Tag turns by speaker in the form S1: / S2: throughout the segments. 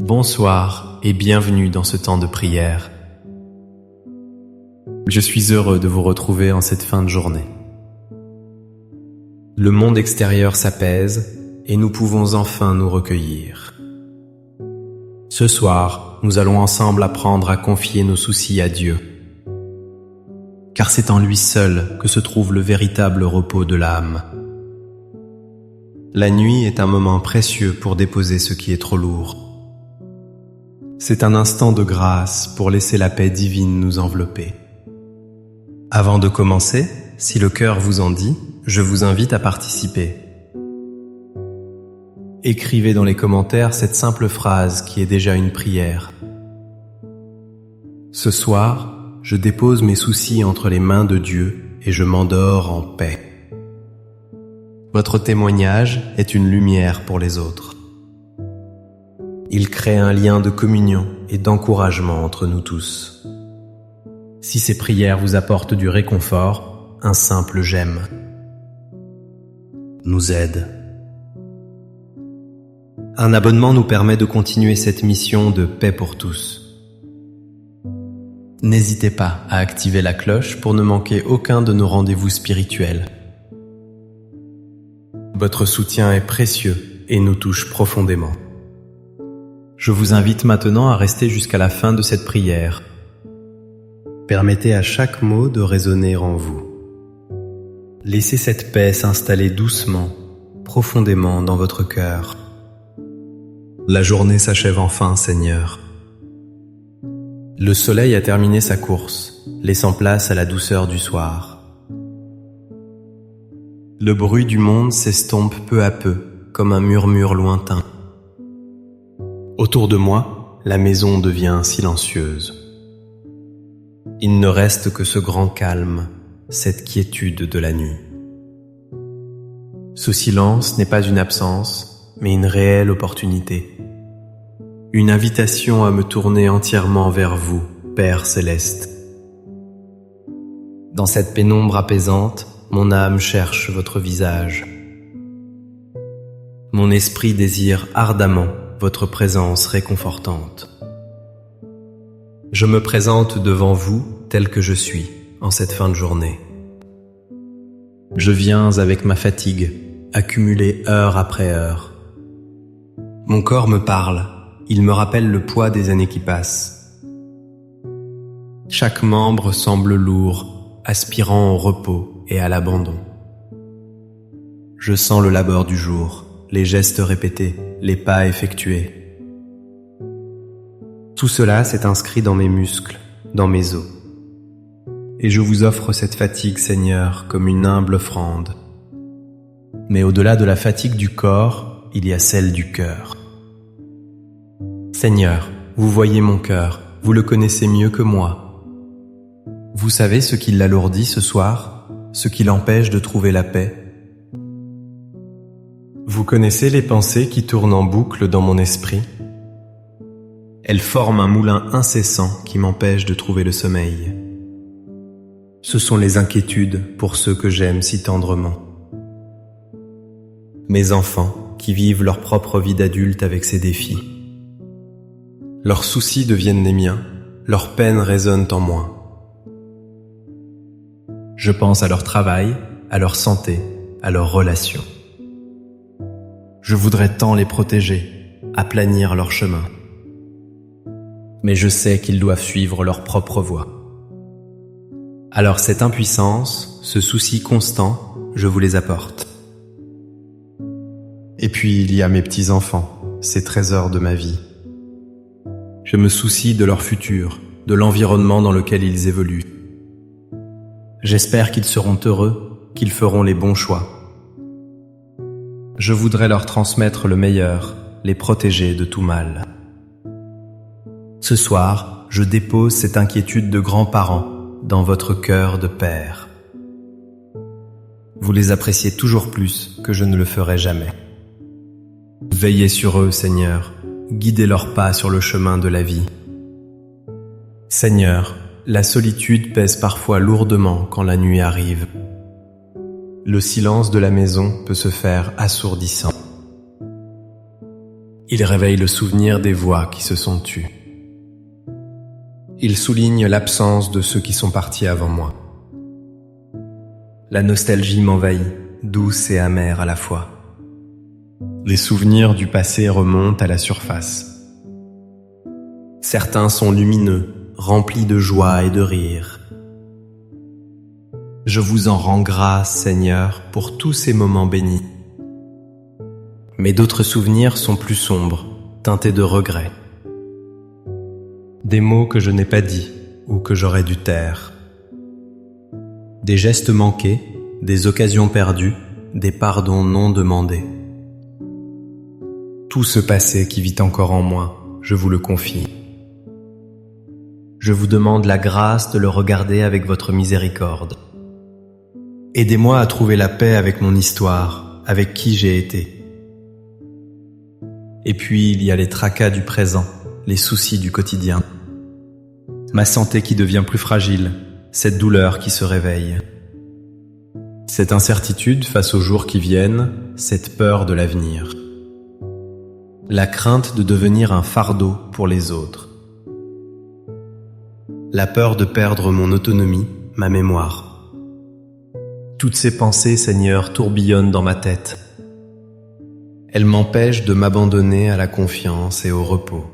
S1: Bonsoir et bienvenue dans ce temps de prière. Je suis heureux de vous retrouver en cette fin de journée. Le monde extérieur s'apaise et nous pouvons enfin nous recueillir. Ce soir, nous allons ensemble apprendre à confier nos soucis à Dieu, car c'est en lui seul que se trouve le véritable repos de l'âme. La nuit est un moment précieux pour déposer ce qui est trop lourd. C'est un instant de grâce pour laisser la paix divine nous envelopper. Avant de commencer, si le cœur vous en dit, je vous invite à participer. Écrivez dans les commentaires cette simple phrase qui est déjà une prière. Ce soir, je dépose mes soucis entre les mains de Dieu et je m'endors en paix. Votre témoignage est une lumière pour les autres. Il crée un lien de communion et d'encouragement entre nous tous. Si ces prières vous apportent du réconfort, un simple j'aime nous aide. Un abonnement nous permet de continuer cette mission de paix pour tous. N'hésitez pas à activer la cloche pour ne manquer aucun de nos rendez-vous spirituels. Votre soutien est précieux et nous touche profondément. Je vous invite maintenant à rester jusqu'à la fin de cette prière. Permettez à chaque mot de résonner en vous. Laissez cette paix s'installer doucement, profondément dans votre cœur. La journée s'achève enfin, Seigneur. Le soleil a terminé sa course, laissant place à la douceur du soir. Le bruit du monde s'estompe peu à peu, comme un murmure lointain. Autour de moi, la maison devient silencieuse. Il ne reste que ce grand calme, cette quiétude de la nuit. Ce silence n'est pas une absence, mais une réelle opportunité. Une invitation à me tourner entièrement vers vous, Père Céleste. Dans cette pénombre apaisante, mon âme cherche votre visage. Mon esprit désire ardemment votre présence réconfortante. Je me présente devant vous tel que je suis en cette fin de journée. Je viens avec ma fatigue, accumulée heure après heure. Mon corps me parle, il me rappelle le poids des années qui passent. Chaque membre semble lourd, aspirant au repos et à l'abandon. Je sens le labeur du jour, les gestes répétés, les pas effectués. Tout cela s'est inscrit dans mes muscles, dans mes os. Et je vous offre cette fatigue, Seigneur, comme une humble offrande. Mais au-delà de la fatigue du corps, il y a celle du cœur. Seigneur, vous voyez mon cœur, vous le connaissez mieux que moi. Vous savez ce qui l'alourdit ce soir, ce qui l'empêche de trouver la paix. Vous connaissez les pensées qui tournent en boucle dans mon esprit? Elles forment un moulin incessant qui m'empêche de trouver le sommeil. Ce sont les inquiétudes pour ceux que j'aime si tendrement. Mes enfants qui vivent leur propre vie d'adulte avec ses défis. Leurs soucis deviennent les miens, leurs peines résonnent en moi. Je pense à leur travail, à leur santé, à leurs relations. Je voudrais tant les protéger, aplanir leur chemin. Mais je sais qu'ils doivent suivre leur propre voie. Alors cette impuissance, ce souci constant, je vous les apporte. Et puis il y a mes petits-enfants, ces trésors de ma vie. Je me soucie de leur futur, de l'environnement dans lequel ils évoluent. J'espère qu'ils seront heureux, qu'ils feront les bons choix. Je voudrais leur transmettre le meilleur, les protéger de tout mal. Ce soir, je dépose cette inquiétude de grands-parents dans votre cœur de père. Vous les appréciez toujours plus que je ne le ferai jamais. Veillez sur eux, Seigneur, guidez leurs pas sur le chemin de la vie. Seigneur, la solitude pèse parfois lourdement quand la nuit arrive. Le silence de la maison peut se faire assourdissant. Il réveille le souvenir des voix qui se sont tues. Il souligne l'absence de ceux qui sont partis avant moi. La nostalgie m'envahit, douce et amère à la fois. Les souvenirs du passé remontent à la surface. Certains sont lumineux, remplis de joie et de rire. Je vous en rends grâce, Seigneur, pour tous ces moments bénis. Mais d'autres souvenirs sont plus sombres, teintés de regrets. Des mots que je n'ai pas dits ou que j'aurais dû taire. Des gestes manqués, des occasions perdues, des pardons non demandés. Tout ce passé qui vit encore en moi, je vous le confie. Je vous demande la grâce de le regarder avec votre miséricorde. Aidez-moi à trouver la paix avec mon histoire, avec qui j'ai été. Et puis il y a les tracas du présent, les soucis du quotidien. Ma santé qui devient plus fragile, cette douleur qui se réveille. Cette incertitude face aux jours qui viennent, cette peur de l'avenir. La crainte de devenir un fardeau pour les autres. La peur de perdre mon autonomie, ma mémoire. Toutes ces pensées, Seigneur, tourbillonnent dans ma tête. Elles m'empêchent de m'abandonner à la confiance et au repos.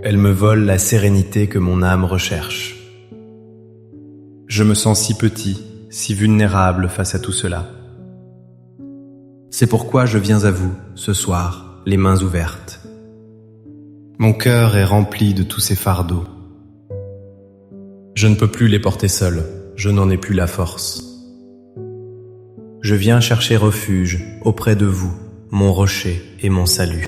S1: Elles me volent la sérénité que mon âme recherche. Je me sens si petit, si vulnérable face à tout cela. C'est pourquoi je viens à vous, ce soir, les mains ouvertes. Mon cœur est rempli de tous ces fardeaux. Je ne peux plus les porter seul, je n'en ai plus la force. Je viens chercher refuge auprès de vous, mon rocher et mon salut.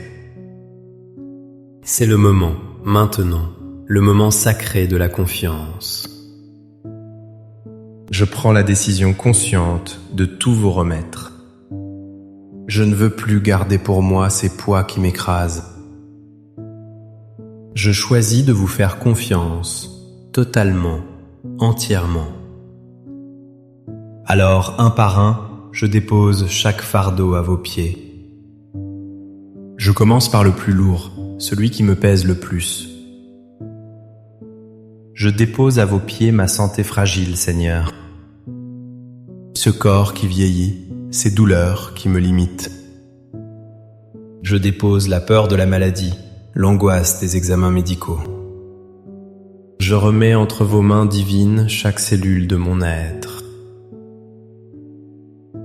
S1: C'est le moment, maintenant, le moment sacré de la confiance. Je prends la décision consciente de tout vous remettre. Je ne veux plus garder pour moi ces poids qui m'écrasent. Je choisis de vous faire confiance, totalement, entièrement. Alors, un par un, je dépose chaque fardeau à vos pieds. Je commence par le plus lourd, celui qui me pèse le plus. Je dépose à vos pieds ma santé fragile, Seigneur. Ce corps qui vieillit, ces douleurs qui me limitent. Je dépose la peur de la maladie, l'angoisse des examens médicaux. Je remets entre vos mains divines chaque cellule de mon être.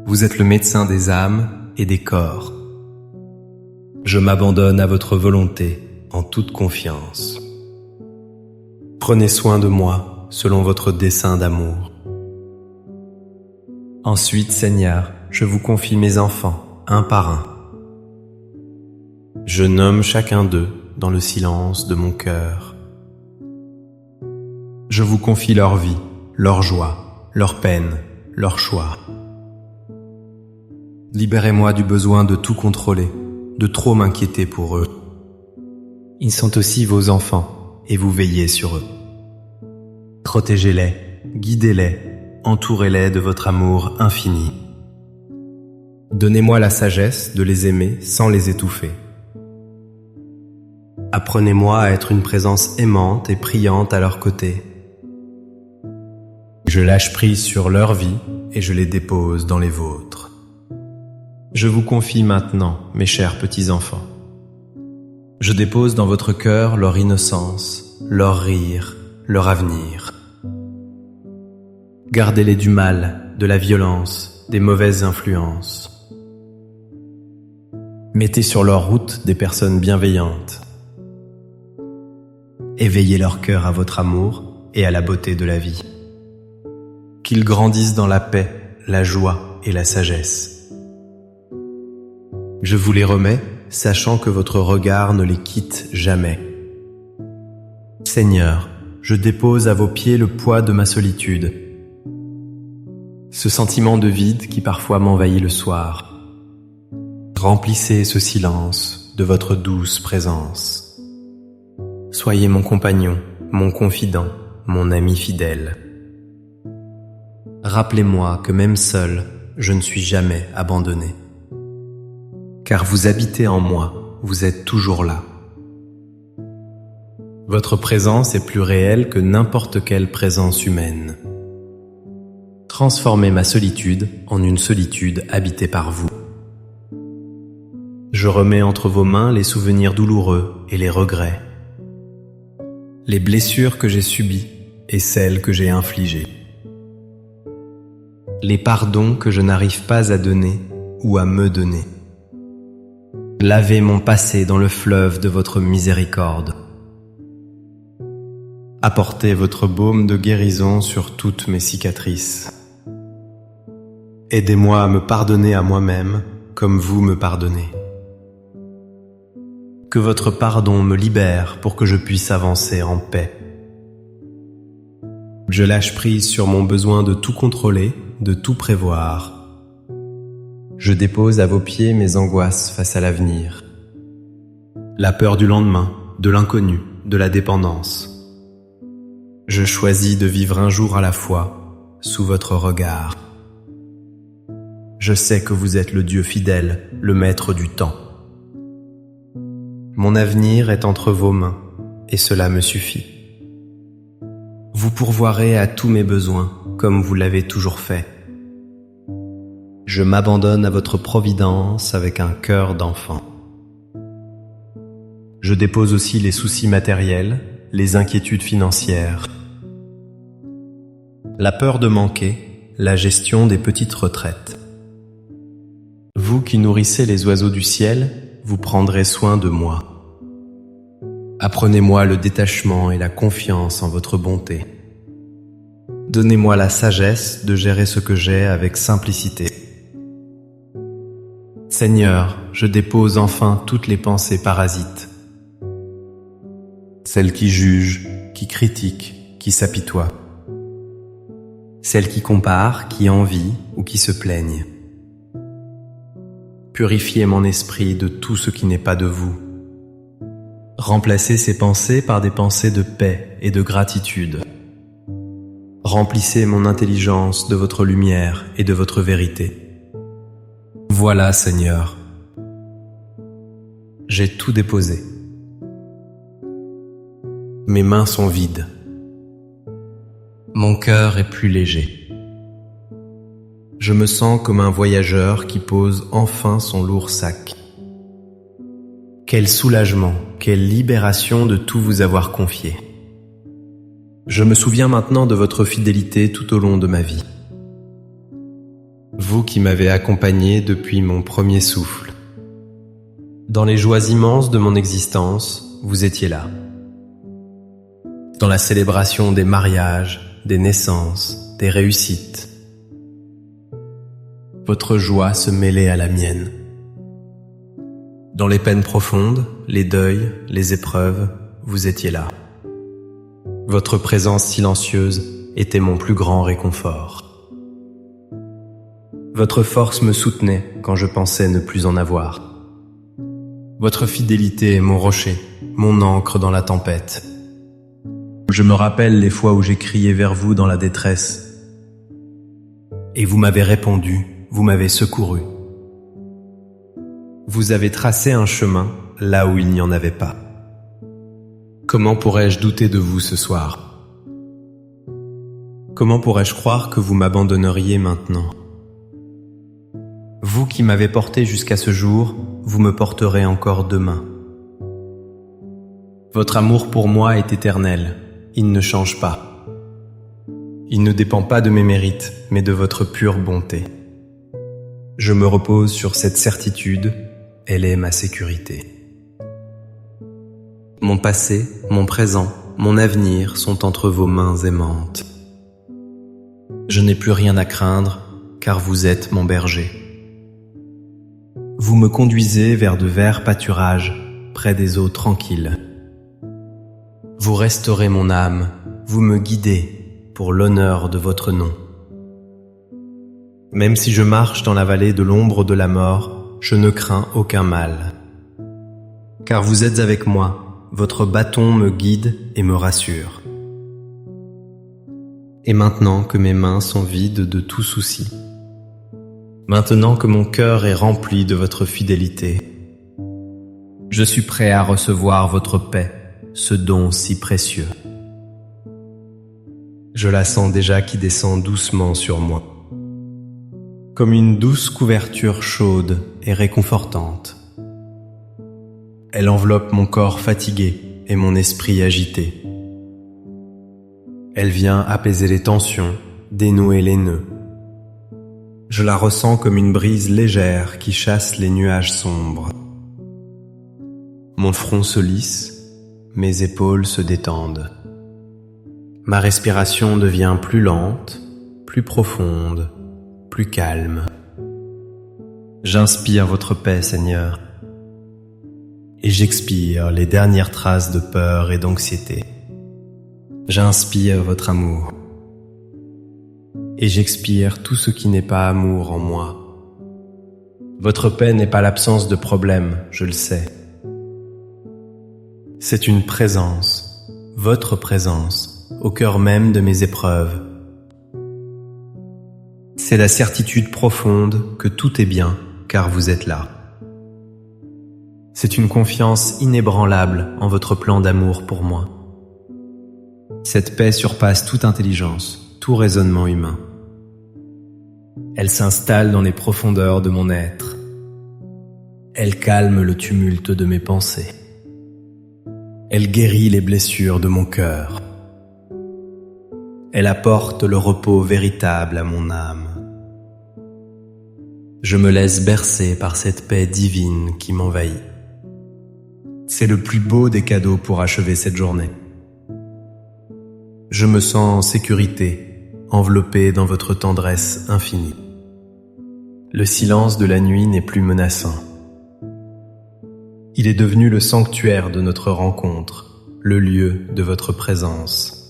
S1: Vous êtes le médecin des âmes et des corps. Je m'abandonne à votre volonté en toute confiance. Prenez soin de moi selon votre dessein d'amour. Ensuite, Seigneur, je vous confie mes enfants, un par un. Je nomme chacun d'eux dans le silence de mon cœur. Je vous confie leur vie, leur joie, leur peine, leur choix. Libérez-moi du besoin de tout contrôler, de trop m'inquiéter pour eux. Ils sont aussi vos enfants et vous veillez sur eux. Protégez-les, guidez-les, entourez-les de votre amour infini. Donnez-moi la sagesse de les aimer sans les étouffer. Apprenez-moi à être une présence aimante et priante à leur côté. Je lâche prise sur leur vie et je les dépose dans les vôtres. Je vous confie maintenant, mes chers petits-enfants. Je dépose dans votre cœur leur innocence, leur rire, leur avenir. Gardez-les du mal, de la violence, des mauvaises influences. Mettez sur leur route des personnes bienveillantes. Éveillez leur cœur à votre amour et à la beauté de la vie. Qu'ils grandissent dans la paix, la joie et la sagesse. Je vous les remets, sachant que votre regard ne les quitte jamais. Seigneur, je dépose à vos pieds le poids de ma solitude, ce sentiment de vide qui parfois m'envahit le soir. Remplissez ce silence de votre douce présence. Soyez mon compagnon, mon confident, mon ami fidèle. Rappelez-moi que même seul, je ne suis jamais abandonné. car vous habitez en moi, vous êtes toujours là. Votre présence est plus réelle que n'importe quelle présence humaine. Transformez ma solitude en une solitude habitée par vous. Je remets entre vos mains les souvenirs douloureux et les regrets, les blessures que j'ai subies et celles que j'ai infligées, les pardons que je n'arrive pas à donner ou à me donner. Lavez mon passé dans le fleuve de votre miséricorde. Apportez votre baume de guérison sur toutes mes cicatrices. Aidez-moi à me pardonner à moi-même comme vous me pardonnez. Que votre pardon me libère pour que je puisse avancer en paix. Je lâche prise sur mon besoin de tout contrôler, de tout prévoir. Je dépose à vos pieds mes angoisses face à l'avenir. La peur du lendemain, de l'inconnu, de la dépendance. Je choisis de vivre un jour à la fois, sous votre regard. Je sais que vous êtes le Dieu fidèle, le maître du temps. Mon avenir est entre vos mains, et cela me suffit. Vous pourvoirez à tous mes besoins, comme vous l'avez toujours fait. Je m'abandonne à votre providence avec un cœur d'enfant. Je dépose aussi les soucis matériels, les inquiétudes financières, la peur de manquer, la gestion des petites retraites. Vous qui nourrissez les oiseaux du ciel, vous prendrez soin de moi. Apprenez-moi le détachement et la confiance en votre bonté. Donnez-moi la sagesse de gérer ce que j'ai avec simplicité. Seigneur, je dépose enfin toutes les pensées parasites. Celles qui jugent, qui critiquent, qui s'apitoient. Celles qui comparent, qui envient ou qui se plaignent. Purifiez mon esprit de tout ce qui n'est pas de vous. Remplacez ces pensées par des pensées de paix et de gratitude. Remplissez mon intelligence de votre lumière et de votre vérité. Voilà, Seigneur. J'ai tout déposé. Mes mains sont vides. Mon cœur est plus léger. Je me sens comme un voyageur qui pose enfin son lourd sac. Quel soulagement, quelle libération de tout vous avoir confié. Je me souviens maintenant de votre fidélité tout au long de ma vie. Vous qui m'avez accompagné depuis mon premier souffle. Dans les joies immenses de mon existence, vous étiez là. Dans la célébration des mariages, des naissances, des réussites. Votre joie se mêlait à la mienne. Dans les peines profondes, les deuils, les épreuves, vous étiez là. Votre présence silencieuse était mon plus grand réconfort. Votre force me soutenait quand je pensais ne plus en avoir. Votre fidélité est mon rocher, mon ancre dans la tempête. Je me rappelle les fois où j'ai crié vers vous dans la détresse. Et vous m'avez répondu, vous m'avez secouru. Vous avez tracé un chemin là où il n'y en avait pas. Comment pourrais-je douter de vous ce soir? Comment pourrais-je croire que vous m'abandonneriez maintenant? Vous qui m'avez porté jusqu'à ce jour, vous me porterez encore demain. Votre amour pour moi est éternel. Il ne change pas. Il ne dépend pas de mes mérites, mais de votre pure bonté. Je me repose sur cette certitude, elle est ma sécurité. Mon passé, mon présent, mon avenir sont entre vos mains aimantes. Je n'ai plus rien à craindre, car vous êtes mon berger. Vous me conduisez vers de verts pâturages, près des eaux tranquilles. Vous restaurez mon âme, vous me guidez pour l'honneur de votre nom. Même si je marche dans la vallée de l'ombre de la mort, je ne crains aucun mal. Car vous êtes avec moi, votre bâton me guide et me rassure. Et maintenant que mes mains sont vides de tout souci, Maintenant que mon cœur est rempli de votre fidélité, je suis prêt à recevoir votre paix, ce don si précieux. Je la sens déjà qui descend doucement sur moi, comme une douce couverture chaude et réconfortante. Elle enveloppe mon corps fatigué et mon esprit agité. Elle vient apaiser les tensions, dénouer les nœuds. Je la ressens comme une brise légère qui chasse les nuages sombres. Mon front se lisse, mes épaules se détendent. Ma respiration devient plus lente, plus profonde, plus calme. J'inspire votre paix, Seigneur, et j'expire les dernières traces de peur et d'anxiété. J'inspire votre amour, et j'expire tout ce qui n'est pas amour en moi. Votre paix n'est pas l'absence de problème, je le sais. C'est une présence, votre présence, au cœur même de mes épreuves. C'est la certitude profonde que tout est bien, car vous êtes là. C'est une confiance inébranlable en votre plan d'amour pour moi. Cette paix surpasse toute intelligence, tout raisonnement humain. Elle s'installe dans les profondeurs de mon être. Elle calme le tumulte de mes pensées. Elle guérit les blessures de mon cœur. Elle apporte le repos véritable à mon âme. Je me laisse bercer par cette paix divine qui m'envahit. C'est le plus beau des cadeaux pour achever cette journée. Je me sens en sécurité, enveloppé dans votre tendresse infinie. Le silence de la nuit n'est plus menaçant. Il est devenu le sanctuaire de notre rencontre, le lieu de votre présence.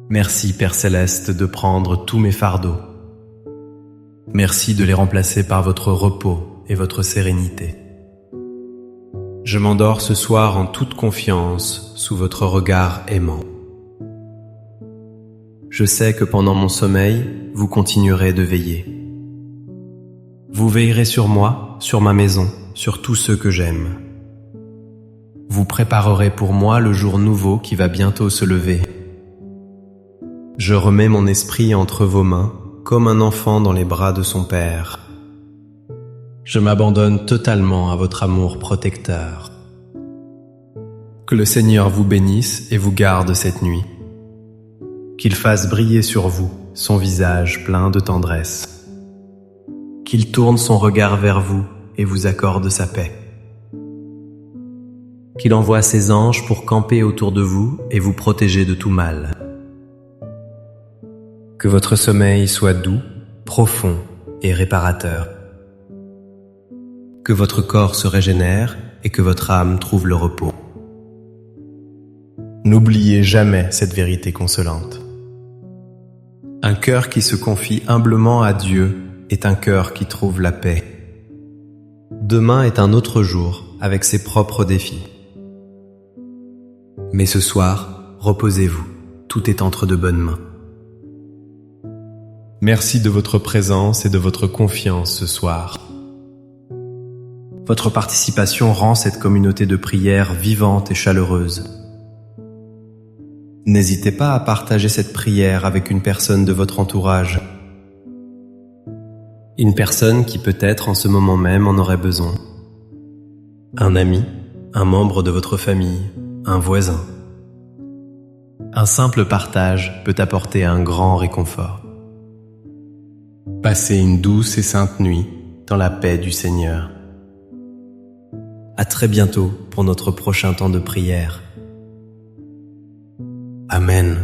S1: Merci, Père Céleste, de prendre tous mes fardeaux. Merci de les remplacer par votre repos et votre sérénité. Je m'endors ce soir en toute confiance sous votre regard aimant. Je sais que pendant mon sommeil, vous continuerez de veiller. Vous veillerez sur moi, sur ma maison, sur tous ceux que j'aime. Vous préparerez pour moi le jour nouveau qui va bientôt se lever. Je remets mon esprit entre vos mains, comme un enfant dans les bras de son père. Je m'abandonne totalement à votre amour protecteur. Que le Seigneur vous bénisse et vous garde cette nuit. Qu'il fasse briller sur vous son visage plein de tendresse. Qu'il tourne son regard vers vous et vous accorde sa paix. Qu'il envoie ses anges pour camper autour de vous et vous protéger de tout mal. Que votre sommeil soit doux, profond et réparateur. Que votre corps se régénère et que votre âme trouve le repos. N'oubliez jamais cette vérité consolante. Un cœur qui se confie humblement à Dieu est un cœur qui trouve la paix. Demain est un autre jour avec ses propres défis. Mais ce soir, reposez-vous, tout est entre de bonnes mains. Merci de votre présence et de votre confiance ce soir. Votre participation rend cette communauté de prière vivante et chaleureuse. N'hésitez pas à partager cette prière avec une personne de votre entourage. Une personne qui peut-être en ce moment même en aurait besoin. Un ami, un membre de votre famille, un voisin. Un simple partage peut apporter un grand réconfort. Passez une douce et sainte nuit dans la paix du Seigneur. À très bientôt pour notre prochain temps de prière. Amen.